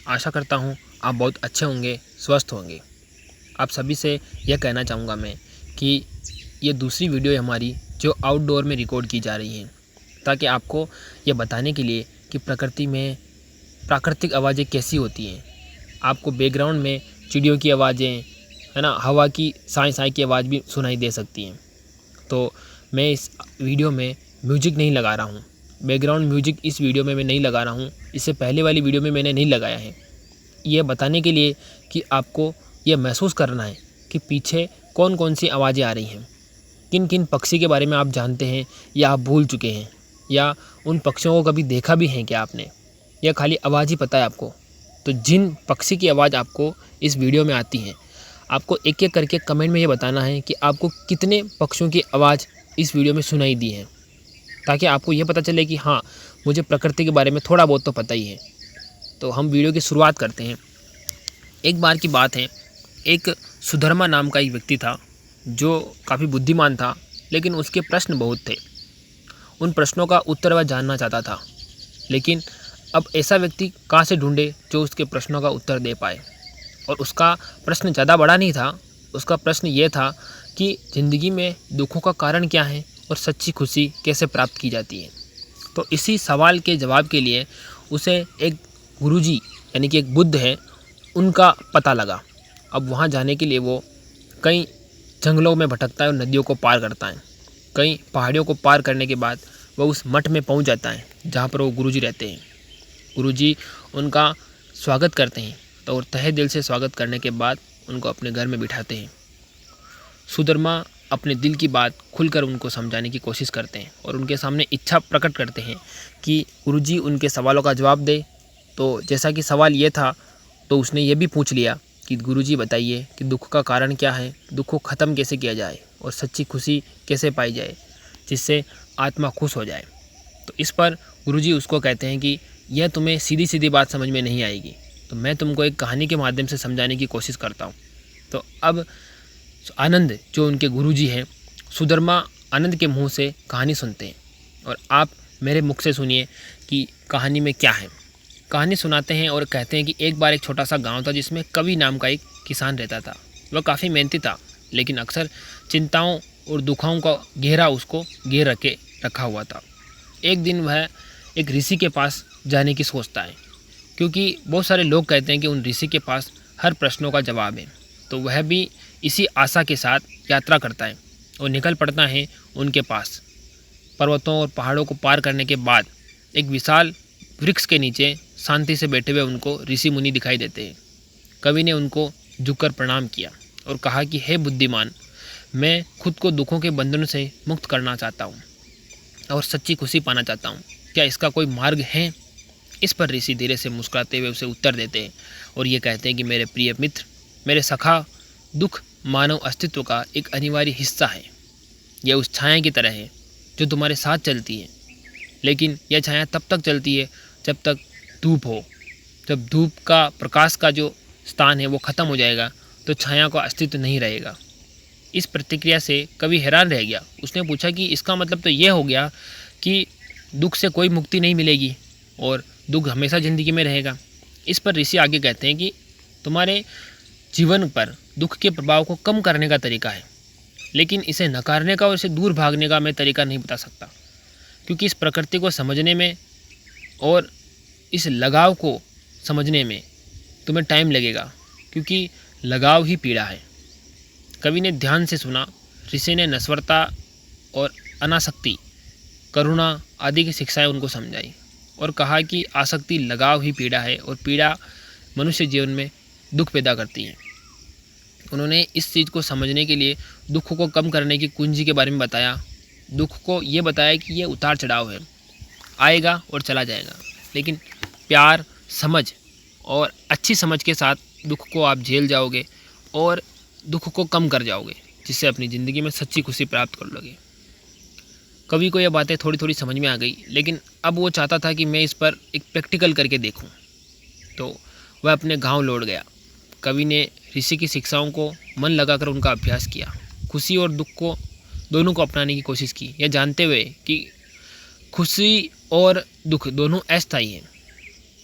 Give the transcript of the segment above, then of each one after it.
आशा करता हूँ आप बहुत अच्छे होंगे, स्वस्थ होंगे। आप सभी से यह कहना चाहूँगा मैं कि ये दूसरी वीडियो है हमारी जो आउटडोर में रिकॉर्ड की जा रही है, ताकि आपको ये बताने के लिए कि प्रकृति में प्राकृतिक आवाज़ें कैसी होती हैं। आपको बैकग्राउंड में चिड़ियों की आवाज़ें, है ना, हवा की साँय साँय की आवाज़ भी सुनाई दे सकती हैं। तो मैं इस वीडियो में म्यूजिक नहीं लगा रहा हूँ, बैकग्राउंड म्यूजिक इस वीडियो में मैं नहीं लगा रहा हूँ। इससे पहले वाली वीडियो में मैंने नहीं लगाया है। ये बताने के लिए कि आपको ये महसूस करना है कि पीछे कौन कौन सी आवाज़ें आ रही हैं, किन किन पक्षी के बारे में आप जानते हैं या आप भूल चुके हैं, या उन पक्षियों को कभी देखा भी है क्या आपने, या खाली आवाज़ ही पता है आपको। तो जिन पक्षी की आवाज़ आपको इस वीडियो में आती है, आपको एक एक करके कमेंट में ये बताना है कि आपको कितने पक्षियों की आवाज़ इस वीडियो में सुनाई दी है, ताकि आपको ये पता चले कि हाँ, मुझे प्रकृति के बारे में थोड़ा बहुत तो पता ही है। तो हम वीडियो की शुरुआत करते हैं। एक बार की बात है, एक सुधर्मा नाम का एक व्यक्ति था जो काफ़ी बुद्धिमान था, लेकिन उसके प्रश्न बहुत थे। उन प्रश्नों का उत्तर वह जानना चाहता था, लेकिन अब ऐसा व्यक्ति कहाँ से ढूंढे जो उसके प्रश्नों का उत्तर दे पाए। और उसका प्रश्न ज़्यादा बड़ा नहीं था। उसका प्रश्न ये था कि ज़िंदगी में दुखों का कारण क्या है और सच्ची खुशी कैसे प्राप्त की जाती है। तो इसी सवाल के जवाब के लिए उसे एक गुरुजी यानी कि एक बुद्ध है, उनका पता लगा। अब वहाँ जाने के लिए वो कई जंगलों में भटकता है और नदियों को पार करता है। कई पहाड़ियों को पार करने के बाद वह उस मठ में पहुँच जाता है जहाँ पर वो गुरुजी रहते हैं। गुरुजी उनका स्वागत करते हैं, तो और तहे दिल से स्वागत करने के बाद उनको अपने घर में बिठाते हैं। सुधर्मा अपने दिल की बात खुलकर उनको समझाने की कोशिश करते हैं और उनके सामने इच्छा प्रकट करते हैं कि गुरुजी उनके सवालों का जवाब दे। तो जैसा कि सवाल ये था, तो उसने ये भी पूछ लिया कि गुरुजी बताइए कि दुख का कारण क्या है, दुख को ख़त्म कैसे किया जाए और सच्ची खुशी कैसे पाई जाए जिससे आत्मा खुश हो जाए। तो इस पर गुरुजी उसको कहते हैं कि यह तुम्हें सीधी सीधी बात समझ में नहीं आएगी, तो मैं तुमको एक कहानी के माध्यम से समझाने की कोशिश करता हूँ। तो अब आनंद जो उनके गुरुजी हैं, सुधर्मा आनंद के मुंह से कहानी सुनते हैं और आप मेरे मुख से सुनिए कि कहानी में क्या है। कहानी सुनाते हैं और कहते हैं कि एक बार एक छोटा सा गांव था जिसमें कवि नाम का एक किसान रहता था। वह काफ़ी मेहनती था, लेकिन अक्सर चिंताओं और दुखाओं का घेरा उसको घेर रखा हुआ था। एक दिन वह एक ऋषि के पास जाने की सोचता है, क्योंकि बहुत सारे लोग कहते हैं कि उन ऋषि के पास हर प्रश्नों का जवाब है। तो वह भी इसी आशा के साथ यात्रा करता है और निकल पड़ता है उनके पास। पर्वतों और पहाड़ों को पार करने के बाद एक विशाल वृक्ष के नीचे शांति से बैठे हुए उनको ऋषि मुनि दिखाई देते हैं। कवि ने उनको झुककर प्रणाम किया और कहा कि हे बुद्धिमान, मैं खुद को दुखों के बंधनों से मुक्त करना चाहता हूँ और सच्ची खुशी पाना चाहता हूँ। क्या इसका कोई मार्ग है? इस पर ऋषि धीरे से मुस्कुराते हुए उसे उत्तर देते हैं और ये कहते हैं कि मेरे प्रिय मित्र, मेरे सखा, दुख मानव अस्तित्व का एक अनिवार्य हिस्सा है। यह उस छाया की तरह है जो तुम्हारे साथ चलती है, लेकिन यह छाया तब तक चलती है जब तक धूप हो। जब धूप का प्रकाश का जो स्थान है वो ख़त्म हो जाएगा तो छाया का अस्तित्व नहीं रहेगा। इस प्रतिक्रिया से कवि हैरान रह गया। उसने पूछा कि इसका मतलब तो ये हो गया कि दुख से कोई मुक्ति नहीं मिलेगी और दुख हमेशा ज़िंदगी में रहेगा। इस पर ऋषि आगे कहते हैं कि तुम्हारे जीवन पर दुख के प्रभाव को कम करने का तरीका है, लेकिन इसे नकारने का और इसे दूर भागने का मैं तरीका नहीं बता सकता, क्योंकि इस प्रकृति को समझने में और इस लगाव को समझने में तुम्हें टाइम लगेगा, क्योंकि लगाव ही पीड़ा है। कवि ने ध्यान से सुना। ऋषि ने नश्वरता और अनासक्ति, करुणा आदि की शिक्षाएं उनको समझाई और कहा कि आसक्ति, लगाव ही पीड़ा है और पीड़ा मनुष्य जीवन में दुख पैदा करती है। उन्होंने इस चीज़ को समझने के लिए दुख को कम करने की कुंजी के बारे में बताया। दुख को ये बताया कि ये उतार चढ़ाव है, आएगा और चला जाएगा, लेकिन प्यार, समझ और अच्छी समझ के साथ दुख को आप झेल जाओगे और दुख को कम कर जाओगे, जिससे अपनी ज़िंदगी में सच्ची खुशी प्राप्त कर लोगे। कवि को यह बातें थोड़ी थोड़ी समझ में आ गई, लेकिन अब वो चाहता था कि मैं इस पर एक प्रैक्टिकल करके देखूं। तो वह अपने गांव लौट गया। कवि ने ऋषि की शिक्षाओं को मन लगाकर उनका अभ्यास किया। खुशी और दुख को दोनों को अपनाने की कोशिश की, यह जानते हुए कि खुशी और दुख दोनों अस्थायी हैं।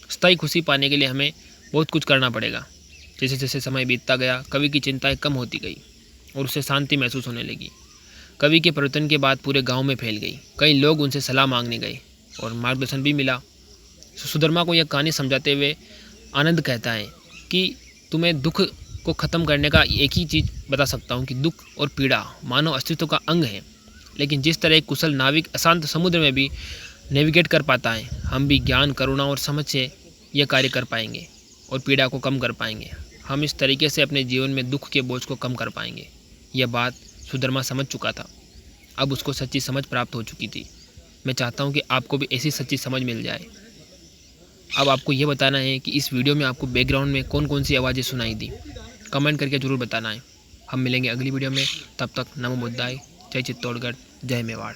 स्थायी खुशी पाने के लिए हमें बहुत कुछ करना पड़ेगा। जैसे जैसे समय बीतता गया कवि की चिंताएं कम होती गई और उसे शांति महसूस होने लगी। कवि के परिवर्तन के बाद पूरे गांव में फैल गई। कई लोग उनसे सलाह मांगने गए और मार्गदर्शन भी मिला। सुधर्मा को यह कहानी समझाते हुए आनंद कहता है कि तुम्हें दुख को ख़त्म करने का एक ही चीज़ बता सकता हूँ कि दुख और पीड़ा मानव अस्तित्व का अंग है, लेकिन जिस तरह एक कुशल नाविक अशांत समुद्र में भी नेविगेट कर पाता है, हम भी ज्ञान, करुणा और समझ से यह कार्य कर पाएंगे और पीड़ा को कम कर पाएंगे। हम इस तरीके से अपने जीवन में दुख के बोझ को कम कर पाएंगे। यह बात सुधर्मा समझ चुका था। अब उसको सच्ची समझ प्राप्त हो चुकी थी। मैं चाहता हूँ कि आपको भी ऐसी सच्ची समझ मिल जाए। अब आपको ये बताना है कि इस वीडियो में आपको बैकग्राउंड में कौन कौन सी आवाज़ें सुनाई दी। कमेंट करके ज़रूर बताना है। हम मिलेंगे अगली वीडियो में। तब तक नमो बुद्धाय, जय चित्तौड़गढ़, जय मेवाड़।